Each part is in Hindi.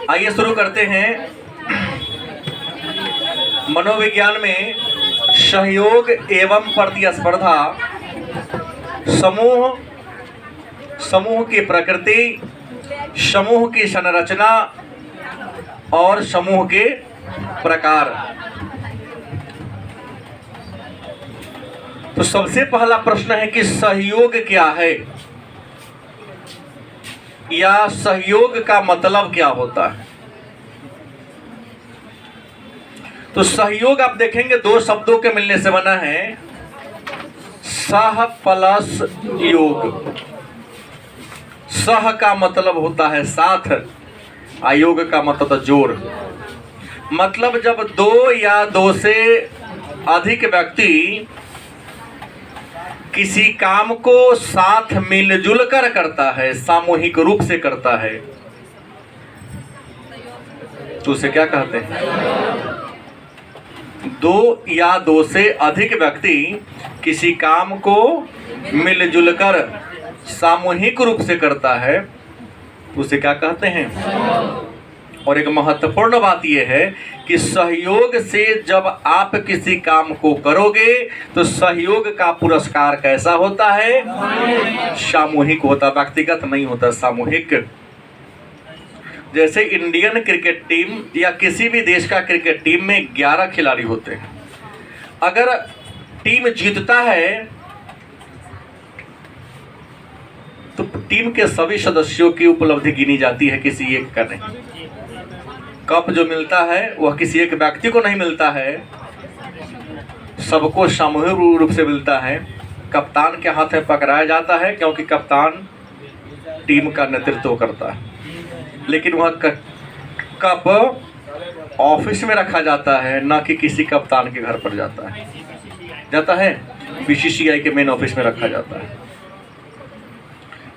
आइए शुरू करते हैं। मनोविज्ञान में सहयोग एवं प्रतिस्पर्धा, समूह की प्रकृति, समूह की संरचना और समूह के प्रकार। तो सबसे पहला प्रश्न है कि सहयोग क्या है, या सहयोग का मतलब क्या होता है। तो सहयोग आप देखेंगे दो शब्दों के मिलने से बना है, सह प्लस योग। सह का मतलब होता है साथ, आयोग का मतलब जोड़। मतलब जब दो या दो से अधिक व्यक्ति किसी काम को साथ मिलजुल कर करता है, सामूहिक रूप से करता है, तो उसे क्या कहते हैं। दो या दो से अधिक व्यक्ति किसी काम को मिलजुल कर सामूहिक रूप से करता है, तो उसे क्या कहते हैं। और एक महत्वपूर्ण बात यह है कि सहयोग से जब आप किसी काम को करोगे तो सहयोग का पुरस्कार कैसा होता है, सामूहिक होता, व्यक्तिगत नहीं होता, सामूहिक। जैसे इंडियन क्रिकेट टीम या किसी भी देश का क्रिकेट टीम में 11 खिलाड़ी होते हैं। अगर टीम जीतता है तो टीम के सभी सदस्यों की उपलब्धि गिनी जाती है, किसी एक का नहीं। कप जो मिलता है वह किसी एक व्यक्ति को नहीं मिलता है, सबको सामूहिक रूप से मिलता है। कप्तान के हाथ में पकड़ाया जाता है क्योंकि कप्तान टीम का नेतृत्व करता है। लेकिन वह कप ऑफिस में रखा जाता है, ना कि किसी कप्तान के घर पर जाता है बीसीसीआई के मेन ऑफिस में रखा जाता है।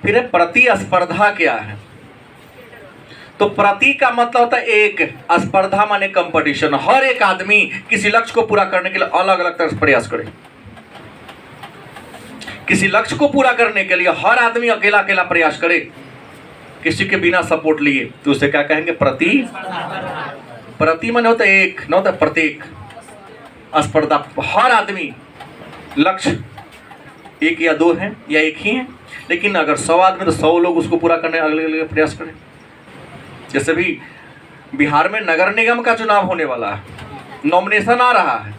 फिर प्रतिस्पर्धा क्या है। तो प्रति का मतलब होता है एक, स्पर्धा माने कंपटीशन। हर एक आदमी किसी लक्ष्य को पूरा करने के लिए अलग अलग तरह से प्रयास करे। किसी लक्ष्य को पूरा करने के लिए हर आदमी अकेला अकेला प्रयास करे, किसी के बिना सपोर्ट लिए, तो उसे क्या कहेंगे, प्रति। प्रति माने होता है एक, ना होता है प्रत्येक। स्पर्धा, हर आदमी लक्ष्य एक या दो हैं या एक ही है, लेकिन अगर 100 आदमी तो 100 लोग उसको पूरा करने अलग अलग प्रयास करें। जैसे भी बिहार में नगर निगम का चुनाव होने वाला है, नॉमिनेशन आ रहा है,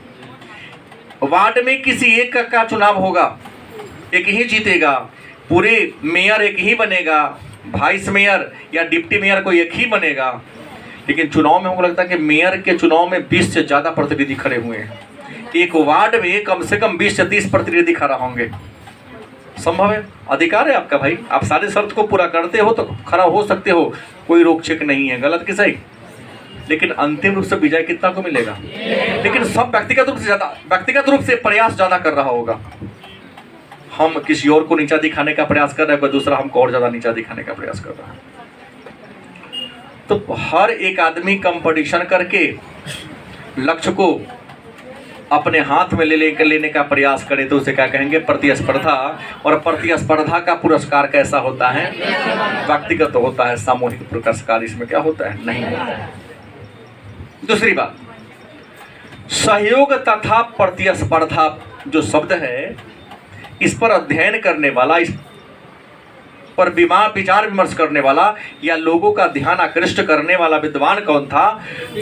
वार्ड में किसी एक का चुनाव होगा, एक ही जीतेगा, पूरे मेयर एक ही बनेगा, वाइस मेयर या डिप्टी मेयर कोई एक ही बनेगा। लेकिन चुनाव में हमको लगता है कि मेयर के चुनाव में 20 से ज़्यादा प्रतिनिधि खड़े हुए हैं। एक वार्ड में कम से कम 20 से 30 प्रतिनिधि खड़ा होंगे। संभव है, अधिकार है आपका भाई, आप सारे शर्त को पूरा करते हो तो खड़ा हो सकते हो, कोई रोक छेक नहीं है, गलत कि सही। लेकिन अंतिम रूप से विजय कितना को मिलेगा। लेकिन सब व्यक्तिगत रूप से प्रयास ज़्यादा कर रहा होगा। हम किसी और को नीचा दिखाने का प्रयास कर रहे हैं, दूसरा हमको और ज़्यादा नीचा दिखाने का प्रयास कर रहा है। तो हर एक आदमी कंपटीशन करके लक्ष्य को अपने हाथ में लेने का प्रयास करे, तो उसे क्या कहेंगे, प्रतिस्पर्धा। और प्रतिस्पर्धा का पुरस्कार कैसा होता है, व्यक्तिगत होता है, सामूहिक पुरस्कार इसमें क्या होता है, नहीं होता है। दूसरी बात, सहयोग तथा प्रतिस्पर्धा जो शब्द है, इस पर अध्ययन करने वाला, इस पर विचार विमर्श करने वाला या लोगों का ध्यान आकृष्ट करने वाला विद्वान कौन था।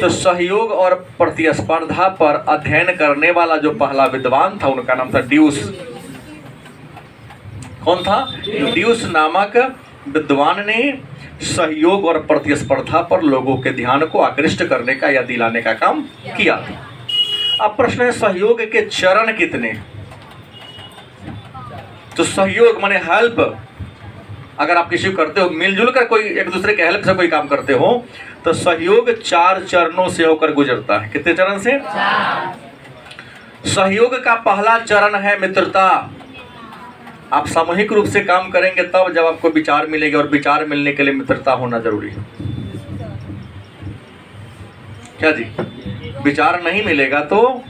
तो सहयोग और प्रतिस्पर्धा पर अध्ययन करने वाला जो पहला विद्वान था, उनका नाम था ड्यूस। कौन था, ड्यूस नामक विद्वान ने सहयोग और प्रतिस्पर्धा पर लोगों के ध्यान को आकृष्ट करने का या दिलाने का काम किया। अब प्रश्न है, सहयोग के चरण कितने। तो सहयोग माने हेल्प। अगर आप किसी को करते हो, मिलजुल कर कोई एक दूसरे के हेल्प से कोई काम करते हो, तो सहयोग 4 चरणों से होकर गुजरता है। कितने चरण से, 4। सहयोग का पहला चरण है मित्रता। आप सामूहिक रूप से काम करेंगे तब जब आपको विचार मिलेगा, और विचार मिलने के लिए मित्रता होना जरूरी है। क्या जी, विचार नहीं मिलेगा तो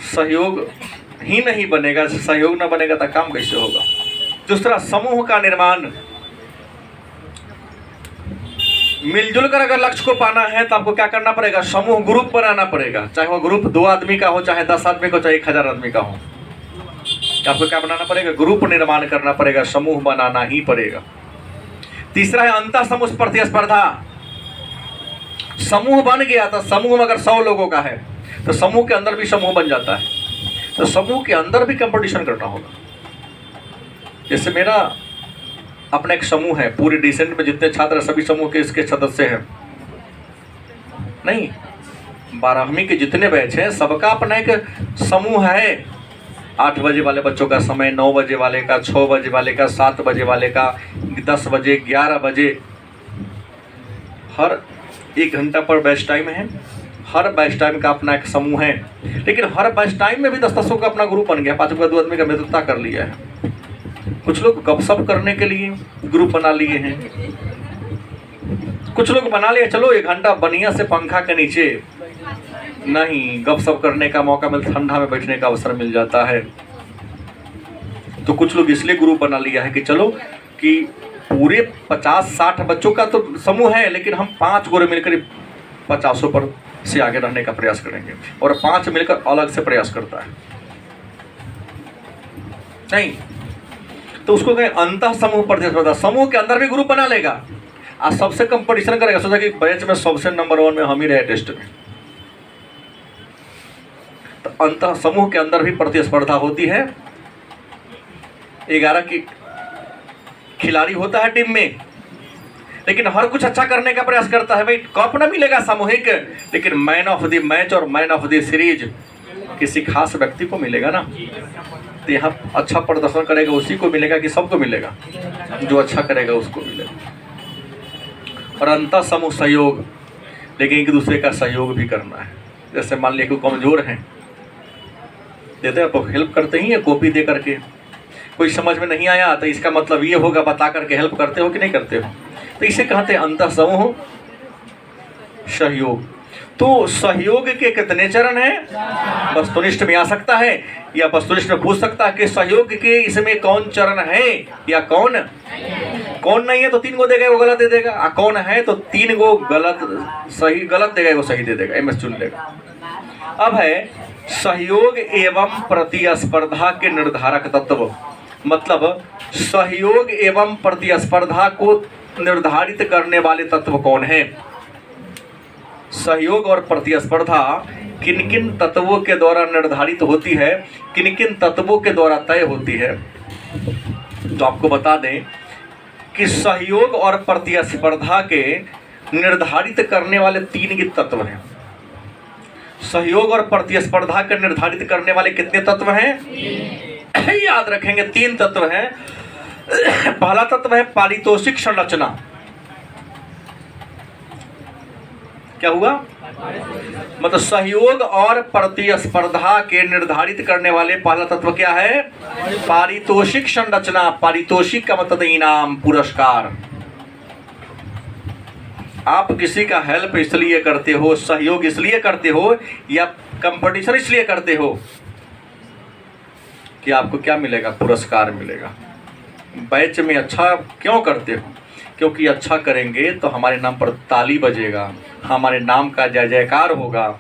सहयोग ही नहीं बनेगा। सहयोग ना बनेगा तो काम कैसे होगा। दूसरा, समूह का निर्माण। मिलजुल कर अगर लक्ष्य को पाना है तो आपको क्या करना पड़ेगा, समूह ग्रुप बनाना पड़ेगा। चाहे वो ग्रुप 2 आदमी का हो, चाहे 10 आदमी का हो, चाहे 1000 आदमी का हो, आपको क्या बनाना पड़ेगा, ग्रुप निर्माण करना पड़ेगा, समूह बनाना ही पड़ेगा। तीसरा है अंतः समूह प्रतिस्पर्धा। समूह बन गया तो समूह में अगर 100 लोगों का है तो समूह के अंदर भी समूह बन जाता है, तो समूह के अंदर भी कंपटीशन करना होगा। जैसे मेरा अपना एक समूह है, पूरे डिसेंट में जितने छात्र सभी समूह के इसके सदस्य हैं, नहीं 12वीं के जितने बैच हैं सबका अपना एक समूह है। 8 बजे वाले बच्चों का समय, 9 बजे वाले का, 6 बजे वाले का, 7 बजे वाले का, 10 बजे, 11 बजे, हर 1 घंटा पर बैच टाइम है। हर बैच टाइम का अपना एक समूह है, लेकिन हर बैच टाइम में भी 10 का अपना ग्रुप बन गया, 5 का 2 आदमी का मित्रता कर लिया है। कुछ लोग गपशप करने के लिए ग्रुप बना लिए हैं, कुछ लोग बना लिए चलो 1 घंटा बढ़िया से पंखा के नीचे, नहीं गपशप करने का मौका मिल, ठंडा में बैठने का अवसर मिल जाता है। तो कुछ लोग इसलिए ग्रुप बना लिया है कि चलो कि पूरे 50-60 बच्चों का तो समूह है, लेकिन हम 5 गोरे मिलकर 50 पर से आगे रहने का प्रयास करेंगे, और 5 मिलकर अलग से प्रयास करता है नहीं, तो उसको कहें अंतः समूह प्रतिस्पर्धा। समूह के अंदर भी ग्रुप बना लेगा और सबसे कंपटीशन करेगा, सोचा कि बैच में सबसे नंबर 1 में हम ही रहे टेस्ट में। तो अंतः समूह के अंदर भी प्रतिस्पर्धा होती है। 11 की खिलाड़ी होता है टीम में, लेकिन हर कुछ अच्छा करने का प्रयास करता है। भाई कप ना मिलेगा सामूहिक, लेकिन मैन ऑफ द मैच और मैन ऑफ द सीरीज किसी खास व्यक्ति को मिलेगा ना। तो यहाँ अच्छा प्रदर्शन करेगा उसी को मिलेगा कि सबको मिलेगा, जो अच्छा करेगा उसको मिलेगा। और अंतः समूह सहयोग, लेकिन एक दूसरे का सहयोग भी करना है। जैसे मान लिया कोई कमजोर हैं, देते हैं तो हेल्प करते ही है, कॉपी दे करके। कोई समझ में नहीं आया तो इसका मतलब ये होगा, बता करके हेल्प करते हो कि नहीं करते हो। तो इसे कहते हैं अंतः समूह सहयोग। तो सहयोग के कितने चरण हैं, वस्तुनिष्ठ में आ सकता है या वस्तुनिष्ठ में पूछ सकता है कि सहयोग के इसमें कौन चरण है या कौन नहीं है। तो 3 गो देगा वो गलत दे देगा, और कौन है तो 3 गो गलत सही गलत देगा वो सही दे देगा, एमएस चुन लेगा। अब है सहयोग एवं प्रतिस्पर्धा के निर्धारक तत्व, मतलब सहयोग एवं प्रतिस्पर्धा को निर्धारित करने वाले तत्व कौन है। सहयोग और प्रतिस्पर्धा किन किन तत्वों के द्वारा निर्धारित होती है, किन किन तत्वों के द्वारा तय होती है। तो आपको बता दें कि सहयोग और प्रतिस्पर्धा के निर्धारित करने वाले 3 तत्व हैं। सहयोग और प्रतिस्पर्धा के निर्धारित करने वाले कितने तत्व हैं, याद रखेंगे 3 तत्व हैं। पहला तत्व है पारितोषिक संरचना। क्या हुआ, मतलब सहयोग और प्रतिस्पर्धा के निर्धारित करने वाले पहला तत्व क्या है, पारितोषिक संरचना। पारितोषिक का मतलब इनाम, पुरस्कार। आप किसी का हेल्प इसलिए करते हो, सहयोग इसलिए करते हो या कंपटीशन इसलिए करते हो कि आपको क्या मिलेगा, पुरस्कार मिलेगा। बैच में अच्छा क्यों करते हो, क्योंकि अच्छा करेंगे तो हमारे नाम पर ताली बजेगा, हमारे नाम का जय जयकार होगा,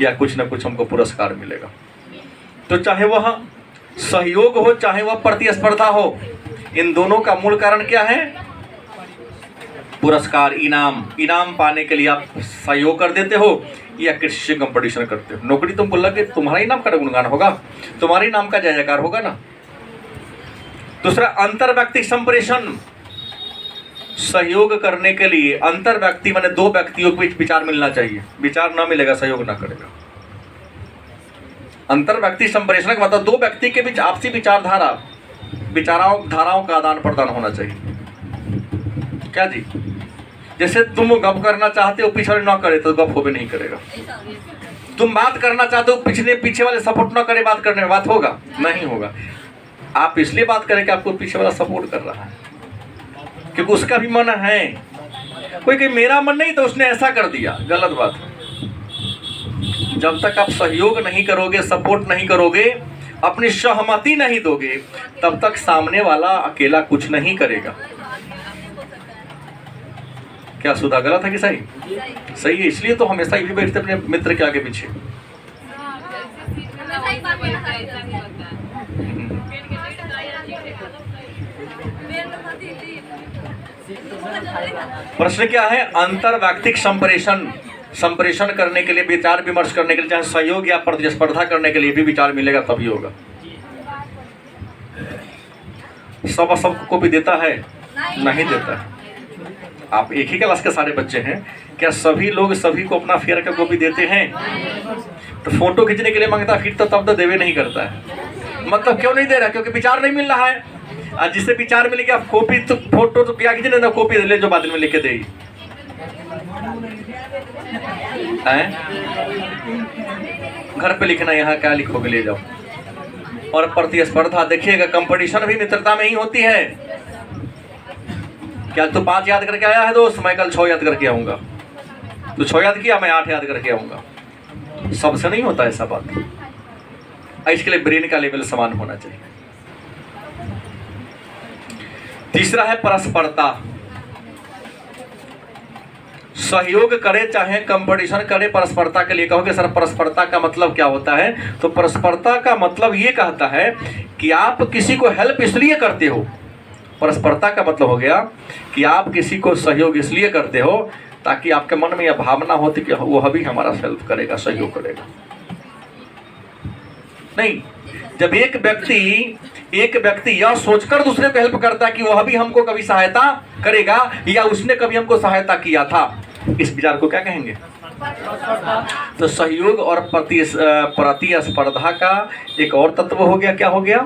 या कुछ ना कुछ हमको पुरस्कार मिलेगा। तो चाहे वह सहयोग हो चाहे वह प्रतिस्पर्धा हो, इन दोनों का मूल कारण क्या है, पुरस्कार, इनाम। इनाम पाने के लिए आप सहयोग कर देते हो या किसी से कंपटीशन करते हो। नौकरी तुमको लगे तुम्हारा ही नाम का गुणगान होगा, तुम्हारे नाम का जय जयकार होगा ना। दूसरा अंतर व्यक्ति संप्रेषण। सहयोग करने के लिए अंतर व्यक्ति माने 2 व्यक्तियों के बीच विचार मिलना चाहिए, विचार ना मिलेगा सहयोग ना करेगा। अंतर व्यक्ति संप्रेषण का मतलब 2 व्यक्ति के बीच आपसी धाराओं का आदान प्रदान होना चाहिए। क्या जी, जैसे तुम गप करना चाहते हो पीछे वाले ना करे तो गप हो भी नहीं करेगा। तुम बात करना चाहते हो पीछे वाले सपोर्ट ना करे, बात करने में बात होगा नहीं होगा। आप इसलिए बात करें कि आपको पीछे वाला सपोर्ट कर रहा है, क्योंकि उसका भी मन है। कोई कि मेरा मन नहीं तो उसने ऐसा कर दिया, गलत बात है। जब तक आप सहयोग नहीं करोगे, सपोर्ट नहीं करोगे, अपनी सहमति नहीं दोगे, तब तक सामने वाला अकेला कुछ नहीं करेगा। क्या सुधा गलत है कि सही? सही है, इसलिए तो हमेशा ये भी बैठते अपने मित्र के आगे पीछे। प्रश्न क्या है? अंतर्वैयक्तिक संप्रेषण करने के लिए, विचार विमर्श करने के लिए, चाहे सहयोग या प्रतिस्पर्धा करने के लिए भी विचार मिलेगा तभी होगा। सबको कॉपी देता है? नहीं देता है। आप एक ही क्लास के सारे बच्चे हैं, क्या सभी लोग सभी को अपना फेयर का कॉपी देते हैं? तो फोटो खींचने के लिए मांगता फिर तो तब तो देवे नहीं करता है। मतलब क्यों नहीं दे रहा? क्योंकि विचार नहीं मिल रहा है। आज जिससे विचार मिल गया, कॉपी तो फोटो तो क्या खींचने ना, कॉपी ले जो बाद में लिख के देगी। घर पे लिखना, यहाँ क्या लिखोगे ले जाओ। और प्रतिस्पर्धा देखिएगा, कंपटीशन भी मित्रता में ही होती है। क्या तू 5 याद करके आया है दोस्त? मैं कल 6 याद करके आऊंगा। तू 6 याद किया, मैं 8 याद करके आऊंगा। सबसे नहीं होता ऐसा बात। इसके लिए ब्रेन का लेवल समान होना चाहिए। तीसरा है परस्परता। सहयोग करे चाहे कंपटीशन करे, परस्परता के लिए कहोगे सर परस्परता का मतलब क्या होता है? तो परस्परता का मतलब ये कहता है कि आप किसी को हेल्प इसलिए करते हो। परस्परता का मतलब हो गया कि आप किसी को सहयोग इसलिए करते हो ताकि आपके मन में यह भावना होती कि वह भी हमारा हेल्प करेगा, सहयोग करेगा। नहीं, जब एक व्यक्ति यह सोचकर दूसरे को हेल्प करता है कि वह भी हमको कभी सहायता करेगा या उसने कभी हमको सहायता किया था, इस विचार को क्या कहेंगे? तो सहयोग और प्रतिस्पर्धा का एक और तत्व हो गया, क्या हो गया?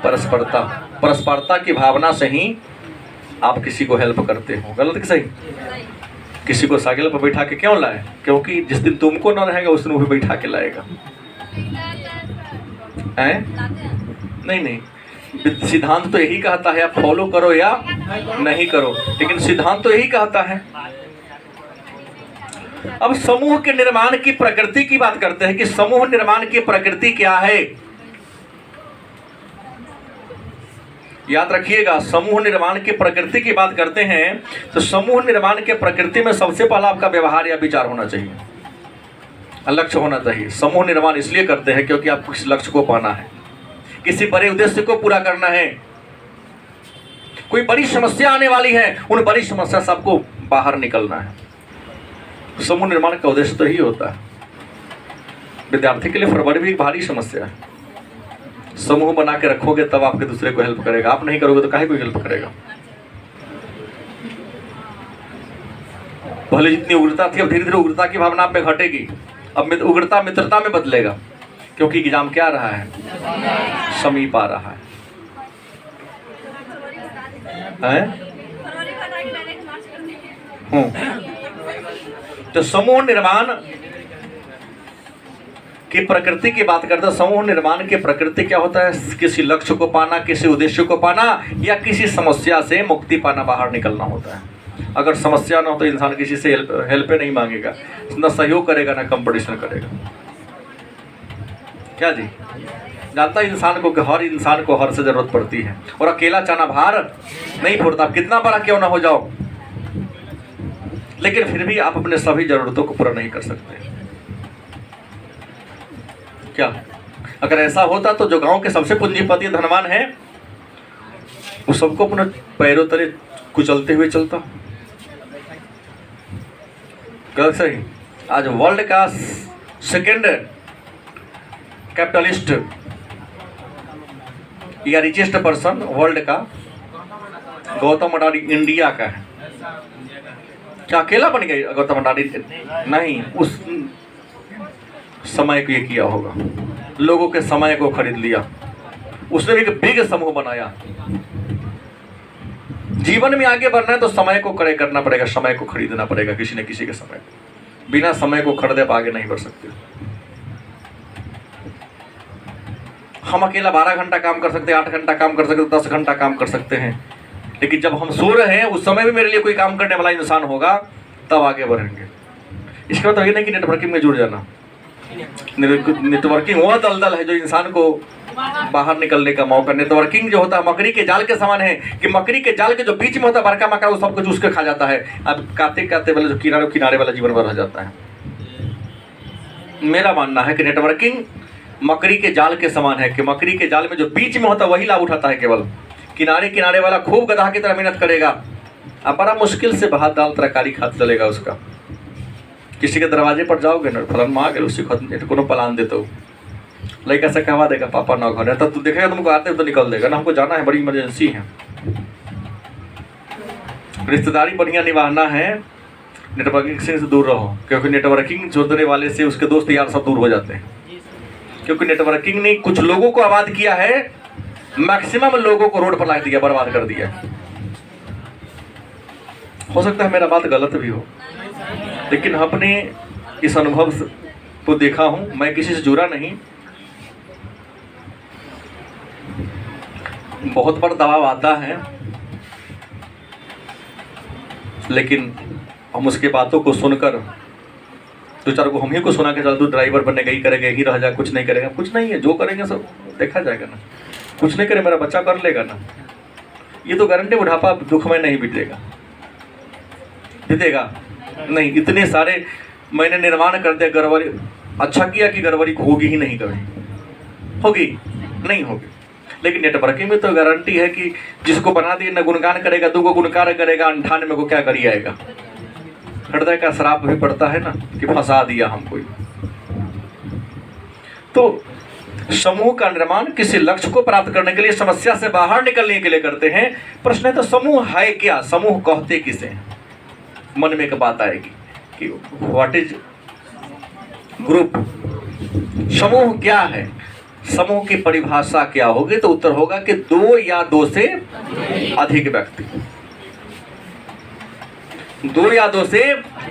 परस्परता। परस्परता की भावना से ही आप किसी को हेल्प करते हो। गलत कि सही? किसी को साइकिल पर बैठा के क्यों लाए? क्योंकि जिस दिन तुमको न रहेगा उस दिन वो भी बैठा के लाएगा। नहीं, सिद्धांत तो यही कहता है, आप फॉलो करो या नहीं करो, लेकिन सिद्धांत तो यही कहता है। अब समूह के निर्माण की प्रकृति की बात करते हैं कि समूह निर्माण की प्रकृति क्या है। याद रखिएगा, समूह निर्माण की प्रकृति की बात करते हैं तो समूह निर्माण के प्रकृति में सबसे पहला आपका व्यवहार या विचार होना चाहिए, लक्ष्य होना चाहिए। समूह निर्माण इसलिए करते हैं क्योंकि आपको किसी लक्ष्य को पाना है, किसी बड़े उद्देश्य को पूरा करना है। कोई बड़ी समस्या आने वाली है, उन बड़ी समस्या से आपको बाहर निकलना है। समूह निर्माण का उद्देश्य तो यही होता है। विद्यार्थी के लिए फरवरी भी एक भारी समस्या है। समूह बना के रखोगे तब आपके दूसरे को हेल्प करेगा, आप नहीं करोगे तो काहे कोई हेल्प करेगा? पहले जितनी उग्रता थी अब धीरे धीरे उग्रता की भावना आप में घटेगी। अब उग्रता मित्रता में बदलेगा, क्योंकि एग्जाम क्या रहा है? समीप आ रहा है? तो समूह निर्माण की प्रकृति की बात करते हैं। समूह निर्माण की प्रकृति क्या होता है? किसी लक्ष्य को पाना, किसी उद्देश्य को पाना या किसी समस्या से मुक्ति पाना, बाहर निकलना होता है। अगर समस्या ना हो तो इंसान किसी से हेल्प नहीं मांगेगा, ना सहयोग करेगा, ना कंपटीशन करेगा। क्या जी? जानता है इंसान को कि हर इंसान को हर से जरूरत पड़ती है और अकेला चाना भार नहीं फोड़ता। आप कितना बड़ा क्यों ना हो जाओ, लेकिन फिर भी आप अपने सभी जरूरतों को पूरा नहीं कर सकते। क्या अगर ऐसा होता तो जो गांव के सबसे पूंजीपति धनवान है वो सबको अपने पैरों तले कुचलते हुए चलता? गलत सही? आज वर्ल्ड का सेकेंड कैपिटलिस्ट या रिचेस्ट पर्सन वर्ल्ड का गौतम अडानी इंडिया का है। क्या अकेला बन गया गौतम अडानी? नहीं, उस समय को ये किया होगा, लोगों के समय को खरीद लिया। उसने भी एक बिग समूह बनाया। जीवन में आगे बढ़ना है तो समय को क्रय करना पड़ेगा, समय को खरीदना पड़ेगा, किसी न किसी के समय। बिना समय को खरीदे आप आगे नहीं बढ़ सकते। हम अकेला 12 घंटा काम कर सकते हैं, 8 घंटा काम कर सकते हैं, 10 घंटा काम कर सकते हैं, लेकिन जब हम सो रहे हैं उस समय भी मेरे लिए कोई काम करने वाला इंसान होगा, तब आगे बढ़ेंगे। इसका मतलब ये नहीं कि नेटवर्किंग में जुड़ जाना। नेटवर्किंग वह दलदल है जो इंसान को बाहर निकलने का मौका। नेटवर्किंग जो होता है मकड़ी के जाल के समान है कि मकड़ी के जाल के जो बीच में होता है बड़का मकड़ा वो सबको चूस के खा जाता है। अब काते काते वाला जो किनारे वाला जीवन भर रह जाता है। मेरा मानना है कि नेटवर्किंग मकड़ी के जाल के समान है कि मकड़ी के जाल में जो बीच में होता है वही लाभ उठाता है केवल। किनारे किनारे वाला खूब गधा की तरह मेहनत करेगा, अब बड़ा मुश्किल से भात दाल तरकारी खाते चलेगा उसका। किसी के दरवाजे पर जाओगे ना, फलन माँ गए उसी को प्लान देते हो, लड़का से कहवा देगा पापा ना घर है, तब तू देखेगा तुमको आते तो निकल देगा ना, हमको जाना है, बड़ी इमरजेंसी है। रिश्तेदारी बढ़िया निभाना है, नेटवर्किंग से दूर रहो, क्योंकि नेटवर्किंग जोड़ने वाले से उसके दोस्त यार सब दूर हो जाते हैं। क्योंकि नेटवर्किंग ने कुछ लोगों को आबाद किया है, मैक्सिमम लोगों को रोड पर ला दिया, बर्बाद कर दिया। हो सकता है मेरा बात गलत भी हो, लेकिन अपने इस अनुभव को देखा हूं, मैं किसी से जुड़ा नहीं। बहुत बड़ा दबाव आता है, लेकिन हम उसके बातों को सुनकर दो चार को हम ही को सुना के चल तू ड्राइवर बनेगा, ही करेगा, ही रह जा, कुछ नहीं करेगा। कुछ नहीं है, जो करेंगे सब देखा जाएगा ना। कुछ नहीं करे मेरा बच्चा कर लेगा ना, ये तो गारंटी बुढ़ापा दुखमय नहीं बीतेगा, बीतेगा नहीं। इतने सारे मैंने निर्माण कर दिया गड़बड़ी, अच्छा किया कि गड़बड़ी होगी ही नहीं, कभी होगी नहीं होगी। लेकिन नेटवर्किंग में तो गारंटी है कि जिसको बना दिए न गुणगान करेगा, दो को गुणकार करेगा, 98 को क्या करिए आएगा। हृदय का श्राप भी पड़ता है ना कि फंसा दिया हमको। तो समूह का निर्माण किसी लक्ष्य को प्राप्त करने के लिए, समस्या से बाहर निकलने के लिए करते हैं। प्रश्न है तो समूह है क्या, समूह कहते किसे? मन में एक बात आएगी कि व्हाट इज ग्रुप, समूह क्या है, समूह की परिभाषा क्या होगी? तो उत्तर होगा कि दो या दो से अधिक व्यक्ति, दो या दो से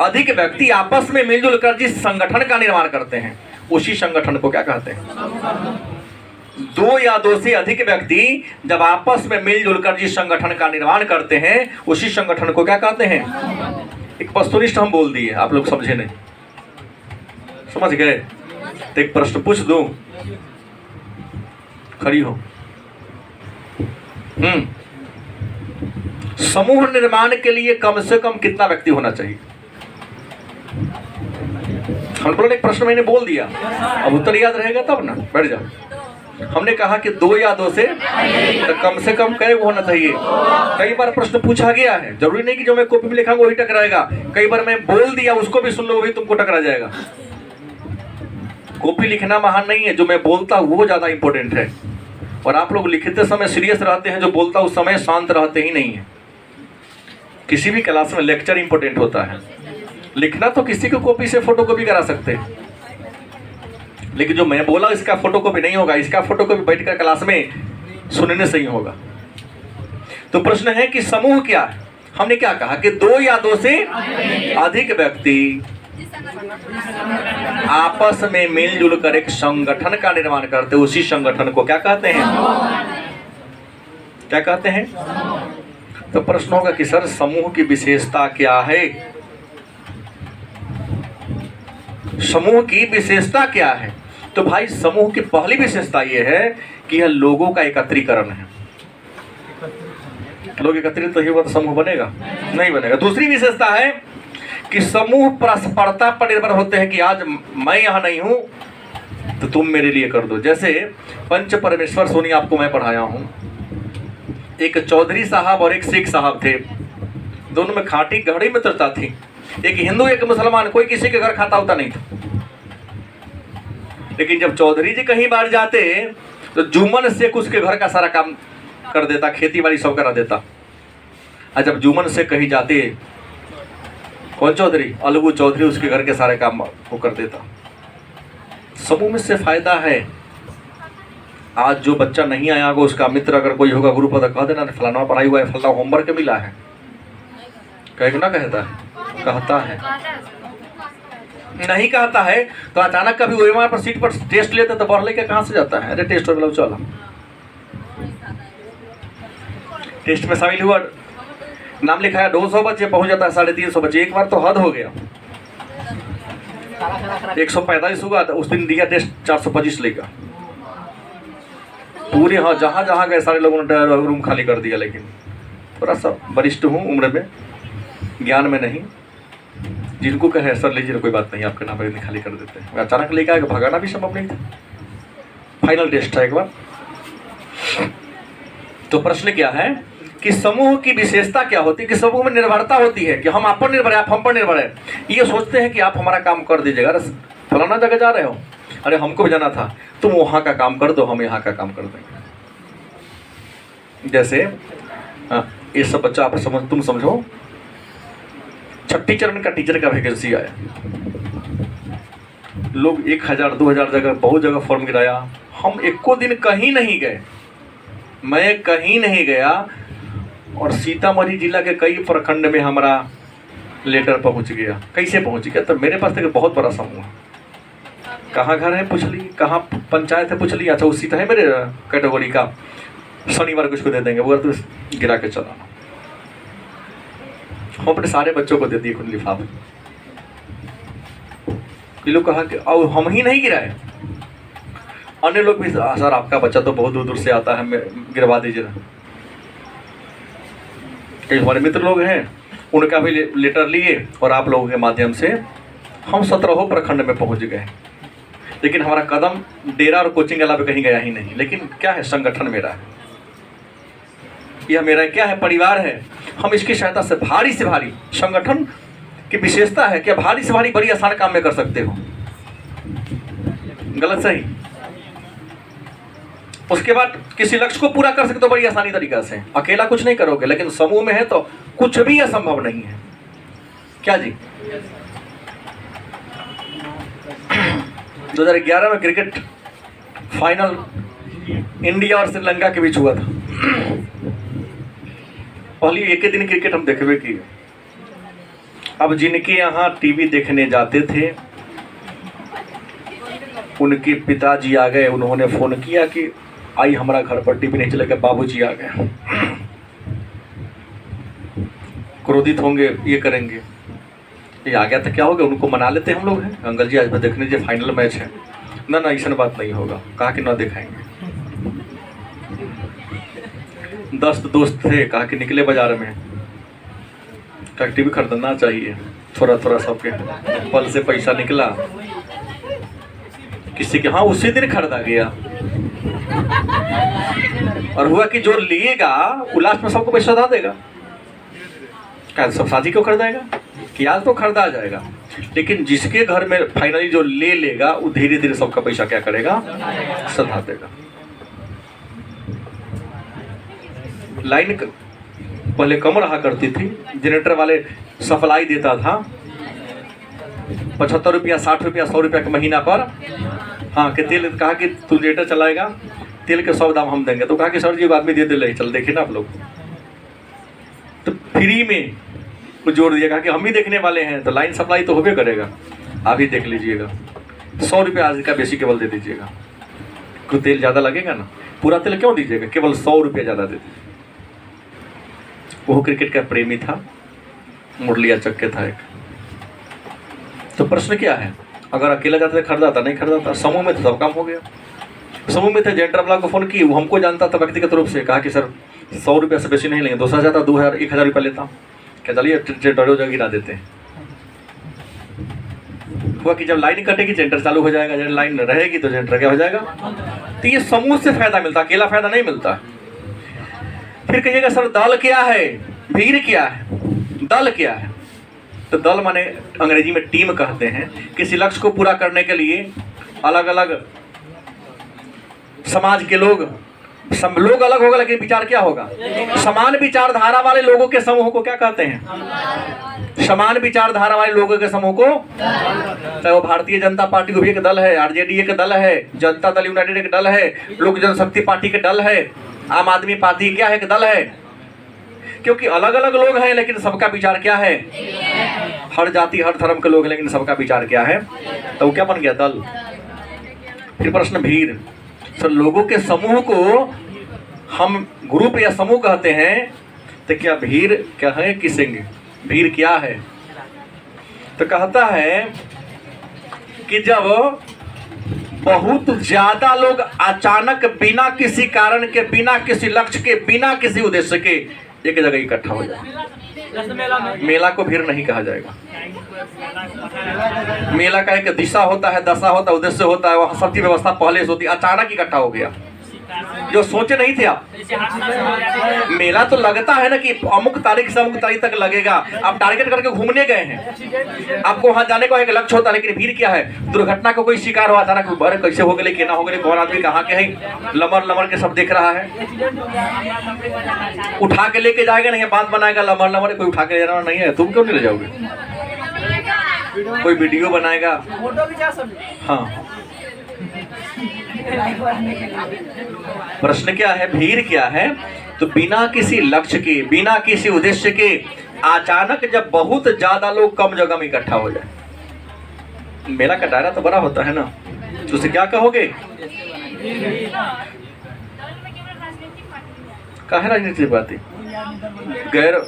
अधिक व्यक्ति आपस में मिलजुल कर जिस संगठन का निर्माण करते हैं उसी संगठन को क्या कहते हैं? दो या दो से अधिक व्यक्ति जब आपस में मिलजुल कर जिस संगठन का निर्माण करते हैं उसी संगठन को क्या कहते हैं? एक वस्तुनिष्ठ हम बोल दिए, आप लोग समझे नहीं, समझ गए? तो एक प्रश्न पूछ दूं, खड़ी हो। समूह निर्माण के लिए कम से कम कितना व्यक्ति होना चाहिए? हम लोगों ने एक प्रश्न मैंने बोल दिया, अब उत्तर याद रहेगा तब ना, बैठ जाओ। हमने कहा कि दो या दो से तो कम से कम कई होना चाहिए। कई बार प्रश्न पूछा गया है, जरूरी नहीं कि जो मैं कॉपी में लिखा वही टकराएगा। कई बार मैं बोल दिया उसको भी सुन लो, वही तुमको टकरा जाएगा। कॉपी लिखना महान नहीं है, जो मैं बोलता हूँ वो ज्यादा इंपॉर्टेंट है। और आप लोग लिखते समय सीरियस रहते हैं, जो बोलता उस समय शांत रहते ही नहीं है। किसी भी क्लास में लेक्चर इंपॉर्टेंट होता है, लिखना तो किसी को कॉपी से फोटोकॉपी करा सकते हैं, लेकिन जो मैं बोला इसका फोटोकॉपी नहीं होगा, इसका फोटोकॉपी बैठकर क्लास में सुनने से ही होगा। तो प्रश्न है कि समूह क्या है? हमने क्या कहा कि दो या दो से अधिक व्यक्ति आपस में मिलजुल कर एक संगठन का निर्माण करते, उसी संगठन को क्या कहते हैं? क्या कहते हैं? तो प्रश्न होगा कि सर समूह की विशेषता क्या है? समूह की विशेषता क्या है? तो भाई समूह की पहली विशेषता यह है कि यह लोगों का एकत्रीकरण है। लोग एकत्रित तो ही हुआ तो समूह बनेगा? नहीं बनेगा। दूसरी विशेषता है कि समूह परस्परता पर निर्भर होते हैं कि आज मैं यहाँ नहीं हूँ तो तुम मेरे लिए कर दो। जैसे पंच परमेश्वर सोनी आपको मैं पढ़ाया हूँ, एक चौधरी साहब और एक सिख साहब थे, दोनों में खाटी गहरी मित्रता थी। एक हिंदू एक मुसलमान, कोई किसी के घर खाता होता नहीं था। लेकिन जब चौधरी जी कहीं बाहर जाते तो जुम्मन शेख उसके घर का सारा काम कर देता, खेती बाड़ी सब करा देता। और जब जुम्मन शेख कहीं जाते, कौन चौधरी? अलगू चौधरी उसके घर के सारे काम वो कर देता। समूह में से फायदा है। आज जो बच्चा नहीं आया होगा उसका मित्र अगर कोई होगा ग्रुप होता, कह देना फलाना पढ़ाई हुआ है, फलाना होमवर्क मिला है, कहेगा ना? कहता है, कहता है, नहीं कहता है तो अचानक कभी ओएमआर पर सीट पर टेस्ट लेते तो बढ़ लेके कहाँ से जाता है? अरे टेस्ट हो चलो, टेस्ट में शामिल हुआ, नाम लिखाया, 200 बच्चे, पहुंच जाता है 350 बच्चे। एक बार तो हद हो गया। 145 हुआ, तो उस दिन दिया टेस्ट 425 लेगा पूरे। हाँ, जहाँ जहाँ गए सारे लोगों ने रूम खाली कर दिया। लेकिन थोड़ा सा वरिष्ठ हूँ उम्र में, ज्ञान में नहीं। जिनको कहे सर लीजिए कोई बात नहीं, आपके नाम पर खाली कर देते हैं। अचानक लेके आए, भगाना भी संभव नहीं था। फाइनल टेस्ट था एक बार। तो प्रश्न क्या है कि समूह की विशेषता क्या होती है, कि समूह में निर्भरता होती है कि हम आप पर निर्भर है, आप हम पर निर्भर है। ये सोचते हैं कि आप हमारा काम कर दीजिएगा। अरे फलाना जगह जा रहे हो, अरे हमको भी जाना था, तुम वहाँ का काम कर दो, हम यहाँ का काम कर देंगे। जैसे ये सब बच्चा आप तुम समझो, छठी चरण का टीचर का वैकेंसी आया, लोग 1000-2000 जगह, बहुत जगह फॉर्म गिराया। हम एको दिन कहीं नहीं गए, मैं कहीं नहीं गया, और सीतामढ़ी जिला के कई प्रखंड में हमारा लेटर पहुंच गया। कैसे पहुंच गया? तो मेरे पास तो बहुत बड़ा समूह, कहाँ घर है पूछ ली, कहाँ पंचायत है पूछ ली, अच्छा उस सीट है मेरे कैटेगरी का, शनिवार को इसको दे देंगे, वो तो गिरा के चलाना। हम अपने सारे बच्चों को दे दिए खुद लिफाफे। ये लोग कहा कि अब हम ही नहीं गिराए, अन्य लोग भी, सर आपका बच्चा तो बहुत दूर दूर से आता है, गिरवा दीजिए। कई हमारे मित्र लोग हैं, उनका भी लेटर लिए, और आप लोगों के माध्यम से हम 17 प्रखंड में पहुंच गए। लेकिन हमारा कदम डेरा और कोचिंग के अलावा कहीं गया ही नहीं। लेकिन क्या है, संगठन मेरा है, यह मेरा क्या है, परिवार है। हम इसकी सहायता से भारी संगठन की विशेषता है कि भारी से भारी बड़ी आसान काम में कर सकते हो। गलत सही। उसके बाद किसी लक्ष्य को पूरा कर सकते हो बड़ी आसानी तरीका से। अकेला कुछ नहीं करोगे, लेकिन समूह में है तो कुछ भी असंभव नहीं है। क्या जी? 2011 में क्रिकेट फाइनल इंडिया और श्रीलंका के बीच हुआ था। पहली एक ही दिन क्रिकेट हम देखबे किए। अब जिनके यहाँ टीवी देखने जाते थे, उनके पिताजी आ गए, उन्होंने फोन किया कि आई हमारा घर पर टीवी नहीं चलेगा, बाबूजी आ गए। क्रोधित होंगे, ये करेंगे, ये आ गया तो क्या हो गया, उनको मना लेते हम लोग हैं, अंकल जी आज देखने दीजिए फाइनल मैच है। ना ऐसा बात नहीं होगा, कहा कि ना दिखाएंगे। 10 दोस्त थे, कहा कि निकले बाजार में, कहा टीवी खरीदना चाहिए, थोड़ा थोड़ा सबके पल से पैसा निकला। किसी के हाँ उसी दिन खरीदा गया, और हुआ कि जो लिएगा वो लास्ट में सबको पैसा दा देगा। क्या सब शादी क्यों खरीदाएगा, कि आज तो खरीदा जाएगा। लेकिन जिसके घर में फाइनली जो ले लेगा, वो धीरे धीरे सबका पैसा क्या करेगा, सधा देगा। लाइन पहले कम रहा करती थी, जनरेटर वाले सप्लाई देता था 75 रुपया, 60 रुपया, 100 रुपया के महीना पर। हाँ कि तेल, कहा कि तू जनरेटर चलाएगा, तेल के 100 दाम हम देंगे। तो कहा कि सर जी आदमी दे दे, चल देखे ना आप लोग, तो फ्री में वो जोड़ दिया। कहा कि हम ही देखने वाले हैं, तो लाइन सप्लाई तो होबे करेगा, आप ही देख लीजिएगा। 100 रुपया आज का बेसिक केवल दे दीजिएगा, क्यों तेल ज़्यादा लगेगा ना, पूरा तेल क्यों दीजिएगा, केवल 100 रुपया ज़्यादा दे दीजिए। वो क्रिकेट का प्रेमी था, मुरलिया चक्के था एक। तो प्रश्न क्या है, अगर अकेला जाता खरीदाता, नहीं खरीदाता। समूह में तो सब काम हो गया। समूह में थे, जनरेटर वाला को फ़ोन की, वो हमको जानता था व्यक्तिगत रूप से, कहा कि सर 100 रुपया से बेसी नहीं लेंगे, 200 जाता, 2000, 1000 रुपया लेता हूँ। क्या चलिए जनरेटर जगह गिरा देते हैं। हुआ कि जब लाइन कटेगी जनरेटर चालू हो जाएगा, जब लाइन रहेगी तो जनरेटर क्या हो जाएगा। तो ये समूह से फायदा मिलता, अकेला फायदा नहीं मिलता। फिर कहिएगा सर दल क्या है, भीड़ क्या है, दल क्या है। तो दल माने अंग्रेजी में टीम कहते हैं। किसी लक्ष्य को पूरा करने के लिए अलग अलग समाज के लोग अलग होगा, लेकिन विचार क्या होगा, समान विचारधारा वाले लोगों के समूह को क्या कहते हैं, समान विचारधारा वाले लोगों के समूह को। चाहे वो भारतीय जनता पार्टी को भी एक दल है, आरजेडी एक दल है, जनता दल यूनाइटेड एक दल है, लोक जनशक्ति पार्टी के दल है, आम आदमी पार्टी क्या है, एक दल है। क्योंकि अलग अलग लोग हैं, लेकिन सबका विचार क्या है, हर जाति हर धर्म के लोग हैं, लेकिन सबका विचार क्या है, तो वो क्या बन गया, दल। फिर प्रश्न भीड़। तो लोगों के समूह को हम ग्रुप या समूह कहते हैं। तो क्या भीड़ क्या है, किसेंगे भीड़ क्या है। तो कहता है कि जब बहुत ज्यादा लोग अचानक बिना किसी कारण के, बिना किसी लक्ष्य के, बिना किसी उद्देश्य के एक जगह इकट्ठा हो जाए, मेला को भीड़ नहीं कहा जाएगा। मेला का एक दिशा होता है, दशा होता है, उद्देश्य होता है, वहाँ सबकी व्यवस्था पहले से होती है। अचानक इकट्ठा हो गया, जो सोचे नहीं थे आप। मेला तो लगता है ना कि अमुक तारीख से अमुक तारीख तक लगेगा, आप टारगेट करके घूमने गए हैं, आपको वहां जाने का एक लक्ष्य होता है, लेकिन भीड़ क्या है, दुर्घटना को कोई शिकार हुआ अचानक, बड़े कैसे हो गए, क्या हो गए, कौन आदमी कहाँ के है, लमर लमर के सब देख रहा है, उठा के लेके जाएगा नहीं, बांध बनाएगा लमर लमर, कोई उठा के ले जाना नहीं है, तुम क्यों नहीं ले जाओगे, कोई वीडियो बनाएगा। हाँ, प्रश्न क्या है, भीड़ क्या है, तो बिना किसी लक्ष्य के, बिना किसी उद्देश्य के अचानक जब बहुत ज्यादा लोग कम जगह में इकट्ठा हो जाए, मेला का दायरा तो बड़ा होता है ना, तो उसे क्या कहोगे, काहे राजनीति बातें, गैर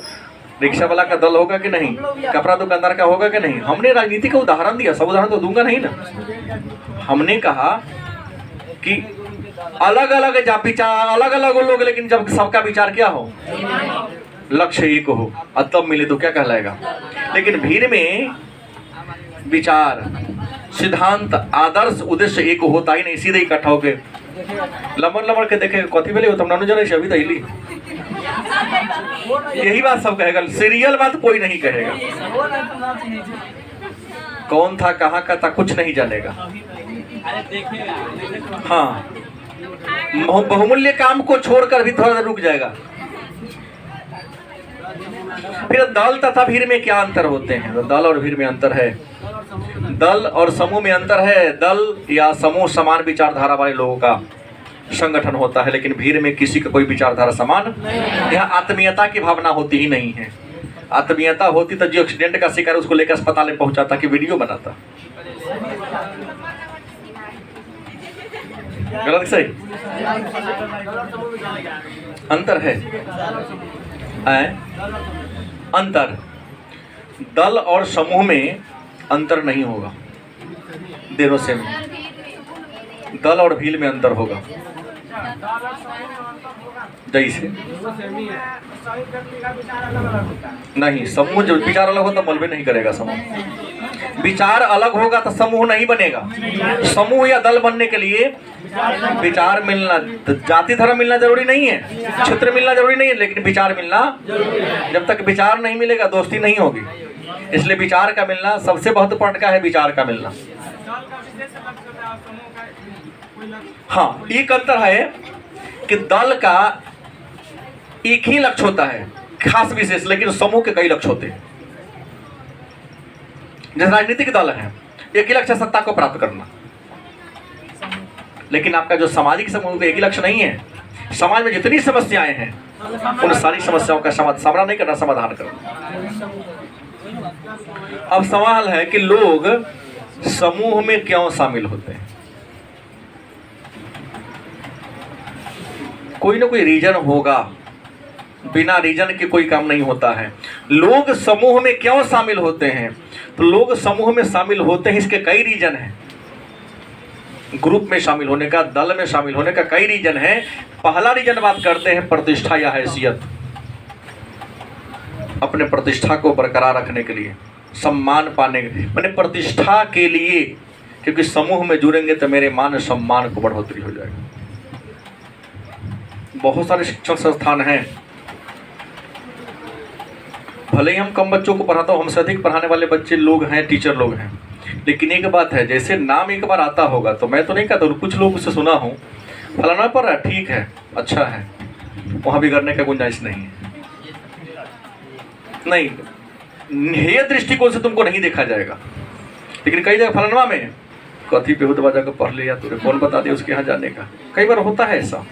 रिक्शा वाला का दल होगा कि नहीं, कपड़ा दुकानदार का होगा कि नहीं। हमने राजनीति का उदाहरण दिया, सब उदाहरण तो दूंगा नहीं ना। हमने कहा कि अलग अलग विचार, अलग अलग लोग, लेकिन जब सबका विचार क्या हो, लक्ष्य एक हो, और तब मिले तो क्या कहलाएगा। लेकिन भीड़ में विचार, सिद्धांत, आदर्श, उद्देश्य एक होता ही नहीं, सीधे इकट्ठा होके लमर लमर के देखे कथी बोले तुम नानू जाने अभी तैली, यही बात सब कहेगा, सीरियल बात कोई नहीं कहेगा, कौन था कहाँ का था कुछ नहीं जानेगा। हाँ, बहुमूल्य काम को छोड़कर भी थोड़ा रुक जाएगा। फिर दल तथा भीड़ में क्या अंतर होते हैं, तो दल और भीड़ में अंतर है, दल और समूह में अंतर है। दल या समूह समान विचारधारा वाले लोगों का संगठन होता है, लेकिन भीड़ में किसी का कोई विचारधारा समान, यहाँ आत्मीयता की भावना होती ही नहीं है। आत्मीयता होती तो जो एक्सीडेंट का शिकार उसको लेकर अस्पताल में पहुंचाता कि वीडियो बनाता। गलत सही अंतर है, अंतर दल और समूह में अंतर नहीं होगा, दोनों से दल और भीड़ में अंतर होगा। जैसे नहीं, समूह जब विचार अलग होता मलबे नहीं करेगा, समूह विचार अलग होगा तो समूह नहीं बनेगा। समूह या दल बनने के लिए विचार मिलना, जाति धर्म मिलना जरूरी नहीं है, क्षेत्र मिलना जरूरी नहीं है, लेकिन विचार मिलना, जब तक विचार नहीं मिलेगा दोस्ती नहीं होगी। इसलिए विचार का मिलना सबसे महत्वपूर्ण का है, विचार का मिलना। हाँ, एक अंतर है कि दल का एक ही लक्ष्य होता है खास विशेष, लेकिन समूह के कई लक्ष्य होते हैं। जैसे राजनीतिक दल है, एक ही लक्ष्य सत्ता को प्राप्त करना, लेकिन आपका जो सामाजिक समूह का एक ही लक्ष्य नहीं है। समाज में जितनी समस्याएं हैं उन सारी समस्याओं का सामना नहीं करना, समाधान करना। अब सवाल है कि लोग समूह में क्यों शामिल होते हैं। कोई ना कोई रीजन होगा, बिना रीजन के कोई काम नहीं होता है। लोग समूह में क्यों शामिल होते हैं, तो लोग समूह में शामिल होते हैं, इसके कई रीजन हैं। ग्रुप में शामिल होने का, दल में शामिल होने का कई रीजन है। पहला रीजन बात करते हैं प्रतिष्ठा या हैसियत, अपने प्रतिष्ठा को बरकरार रखने के लिए, सम्मान पाने के, मैंने प्रतिष्ठा के लिए, क्योंकि समूह में जुड़ेंगे तो मेरे मान सम्मान को बढ़ोतरी हो जाएगी। बहुत सारे शिक्षण संस्थान हैं, भले ही हम कम बच्चों को पढ़ाता हूँ, हमसे अधिक पढ़ाने वाले बच्चे लोग हैं, टीचर लोग हैं, लेकिन एक बात है, जैसे नाम एक बार आता होगा तो मैं तो नहीं कहता, कुछ लोग उससे सुना हूँ फलाना पढ़ रहा है, ठीक है, अच्छा है, वहाँ बिगड़ने का गुंजाइश नहीं है। नहीं, हेय दृष्टिकोण से तुमको नहीं देखा जाएगा, लेकिन कई जगह फलानवा में कथी पे हुआ जाकर पढ़ लिया, तुझे कौन बता दिया उसके यहाँ जाने का, कई बार होता है ऐसा।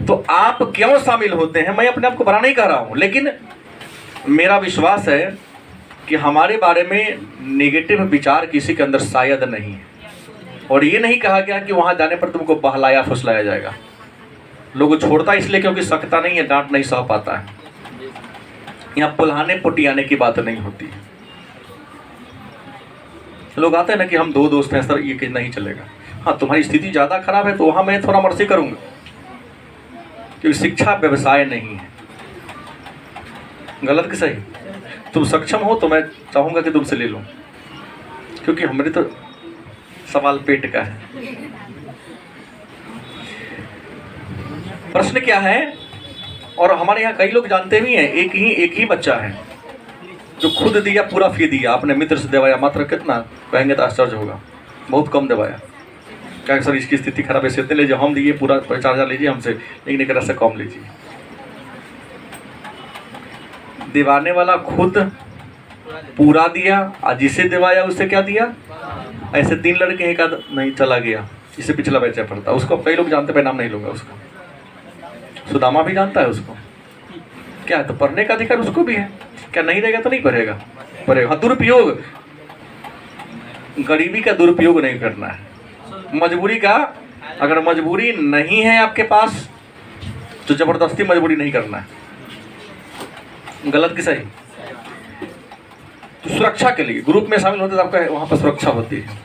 तो आप क्यों शामिल होते हैं, मैं अपने आप को बड़ा नहीं कह रहा हूँ, लेकिन मेरा विश्वास है कि हमारे बारे में नेगेटिव विचार किसी के अंदर शायद नहीं है। और ये नहीं कहा गया कि वहाँ जाने पर तुमको बहलाया फुसलाया जाएगा। लोगों छोड़ता इसलिए क्योंकि सकता नहीं है, डांट नहीं सह पाता है। यहाँ पुल्हाने पुटियाने की बात नहीं होती। लोग आते हैं ना कि हम 2 दोस्त हैं सर, ये कि नहीं चलेगा। हाँ, तुम्हारी स्थिति ज़्यादा खराब है तो वहाँ मैं थोड़ा मर्जी करूँगा, क्योंकि शिक्षा व्यवसाय नहीं है। गलत कि सही? तुम सक्षम हो तो मैं चाहूँगा कि तुमसे ले लूँ, क्योंकि हमारी तो सवाल पेट का है। प्रश्न क्या है, और हमारे यहाँ कई लोग जानते भी हैं, एक ही बच्चा है जो खुद दिया, पूरा फी दिया, अपने मित्र से दिवाया। मात्र कितना कहेंगे तो आश्चर्य होगा, बहुत कम दिवाया। क्या सर इसकी स्थिति खराब है, इसे इतने लीजिए, हम दिए पूरा 4,000 लीजिए हमसे, लेकिन एक से कम लीजिए। दिवाने वाला खुद पूरा दिया, और जिसे दिवाया उससे क्या दिया। ऐसे 3 लड़के, एक आध नहीं चला गया, इसे पिछला बैचा पड़ता। उसको कई लोग जानते, मैं नाम नहीं लूंगा उसका। सुदामा भी जानता है उसको। क्या है, तो पढ़ने का अधिकार उसको भी है। क्या नहीं रहेगा तो नहीं पढ़ेगा, पढ़ेगा। हाँ, दुरुपयोग, गरीबी का दुरुपयोग नहीं करना है, मजबूरी का। अगर मजबूरी नहीं है आपके पास तो जबरदस्ती मजबूरी नहीं करना है। गलत कि सही? तो सुरक्षा के लिए ग्रुप में शामिल होते तो आपका वहाँ पर सुरक्षा होती है।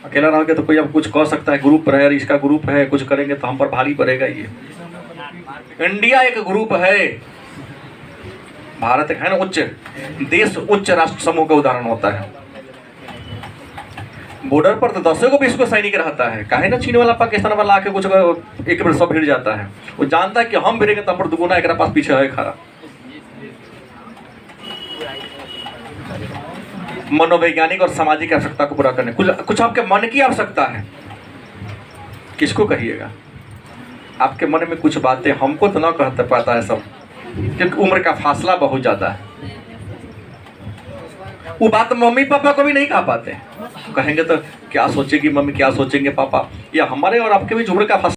अकेला रहोगे तो कोई अब कुछ कह सकता है, ग्रुप है, इसका ग्रुप है, कुछ करेंगे तो हम पर भारी पड़ेगा। ये इंडिया एक ग्रुप है, भारत है ना उच्च देश, उच्च राष्ट्र समूह का उदाहरण होता है। बॉर्डर पर तो 10 को 20 को सैनिक रहता है। काहे ना चीन वाला पाकिस्तान वाला आके कुछ एक बार सब भिड़ जाता है। वो जानता है कि हम भिड़ेंगे तो हम पर दुगुना एक पास पीछे है खड़ा। मनोवैज्ञानिक और सामाजिक आवश्यकता को पूरा करने, कुछ आपके मन की आवश्यकता है। किसको कहिएगा? आपके मन में कुछ बातें हमको तो ना कहते पाता है सब, क्योंकि उम्र का फासला बहुत ज़्यादा है। वो बात मम्मी पापा को भी नहीं कह पाते। कहेंगे तो क्या सोचेगी मम्मी, क्या सोचेंगे पापा, या हमारे और आपके बीच उम्र का फासला